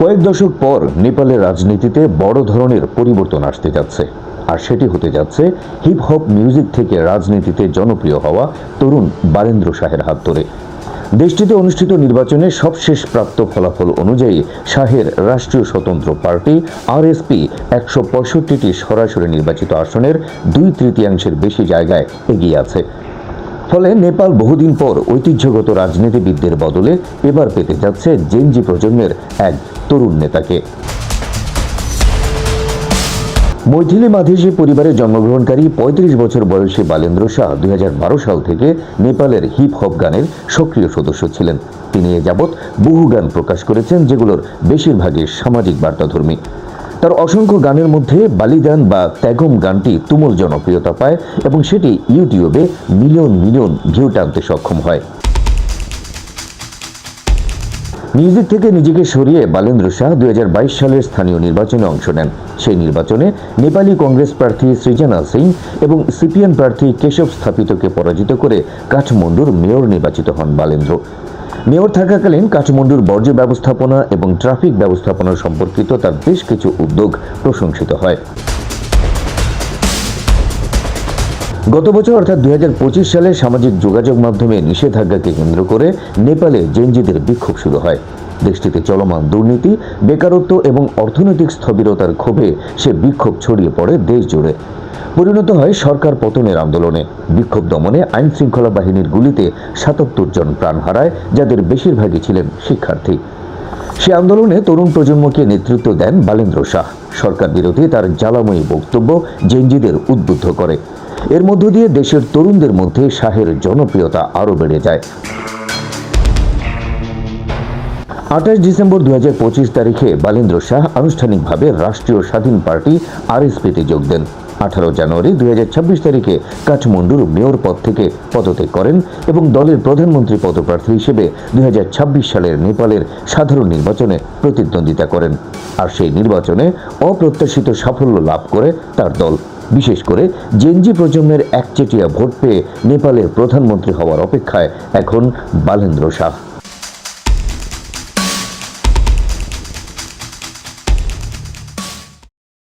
কয়েক দশক পর নেপালের রাজনীতিতে বড় ধরনের পরিবর্তন আসতে যাচ্ছে, আর সেটি হতে যাচ্ছে হিপ হপ মিউজিক থেকে রাজনীতিতে জনপ্রিয় হওয়া তরুণ বালেন্দ্র শাহের হাত ধরে। দেশটিতে অনুষ্ঠিত নির্বাচনে সবশেষ প্রাপ্ত ফলাফল অনুযায়ী শাহের রাষ্ট্রীয় স্বতন্ত্র পার্টি আরএসপি ১৬৫টি সরাসরি নির্বাচিত আসনের ২/৩ বেশি জায়গায় এগিয়ে আছে। ফলে নেপাল বহুদিন পর ঐতিহ্যগত রাজনীতিবিদদের বদলে এবার পেতে যাচ্ছে জেনজি প্রজন্মের এক তরুণ নেতাকে। মৈথিলি মাঝিসি পরিবারে জন্মগ্রহণকারী ৩৫ বছর বয়সী বালেন্দ্র শাহ ২০১২ সাল থেকে নেপালের হিপ হপ গানের সক্রিয় সদস্য ছিলেন। তিনি এ যাবৎ বহু গান প্রকাশ করেছেন, যেগুলোর বেশিরভাগই সামাজিক বার্তাধর্মী। তার অসংখ্য গানের মধ্যে বালিদান বা ত্যাগম গানটি তুমুল জনপ্রিয়তা পায় এবং সেটি ইউটিউবে মিলিয়ন মিলিয়ন ভিউ টানতে সক্ষম হয়। মিউজিক থেকে নিজেকে সরিয়ে বালেন্দ্র শাহ ২০২২ সালের স্থানীয় নির্বাচনে অংশ নেন। সেই নির্বাচনে নেপালি কংগ্রেস প্রার্থী সৃজনা সিং এবং সিপিএন প্রার্থী কেশব স্থাপিতকে পরাজিত করে কাঠমান্ডুর মেয়র নির্বাচিত হন বালেন্দ্র। মেয়র থাকাকালীন কাঠমান্ডুর বর্জ্য ব্যবস্থাপনা এবং ট্রাফিক ব্যবস্থাপনা সম্পর্কিত তার বেশ কিছু উদ্যোগ প্রশংসিত হয়। গত বছর অর্থাৎ ২০২৫ সালে সামাজিক যোগাযোগ মাধ্যমে নিষেধাজ্ঞাকে কেন্দ্র করে নেপালে জেনজিদের বিক্ষোভ শুরু হয়। দেশটিতে চলমান দুর্নীতি, বেকারত্ব এবং অর্থনৈতিক স্থবিরতার ক্ষোভে সে বিক্ষোভ ছড়িয়ে পড়ে দেশ জুড়ে। পরিণত হয় সরকার পতনের আন্দোলনে। বিক্ষোভ দমনে আইন শৃঙ্খলা বাহিনীর গুলিতে ৭৭ জন প্রাণ হারায়, যাদের বেশিরভাগই ছিলেন শিক্ষার্থী। সে আন্দোলনে তরুণ প্রজন্মকে নেতৃত্ব দেন বালেন্দ্র শাহ। সরকার বিরোধী তার জ্বালাময়ী বক্তব্য জেনজিদের উদ্বুদ্ধ করে। এর মধ্য দিয়ে দেশের তরুণদের মধ্যে শাহের জনপ্রিয়তা আরও বেড়ে যায়। ২৮ ডিসেম্বর ২০২৫ তারিখে বালেন্দ্র শাহ আনুষ্ঠানিকভাবে রাষ্ট্রীয় স্বাধীন পার্টি আরএসপিতে যোগ দেন। ১৮ জানুয়ারি ২০২৬ তারিখে কাঠমান্ডুর মেয়র পদ থেকে পদত্যাগ করেন এবং দলের প্রধানমন্ত্রী পদপ্রার্থী হিসেবে ২০২৬ সালের নেপালের সাধারণ নির্বাচনে প্রতিদ্বন্দ্বিতা করেন। আর সেই নির্বাচনে অপ্রত্যাশিত সাফল্য লাভ করে তার দল। বিশেষ করে জেনজি প্রজন্মের একচেটিয়া ভোট পেয়ে নেপালের প্রধানমন্ত্রী হওয়ার অপেক্ষায় এখন বালেন্দ্র শাহ।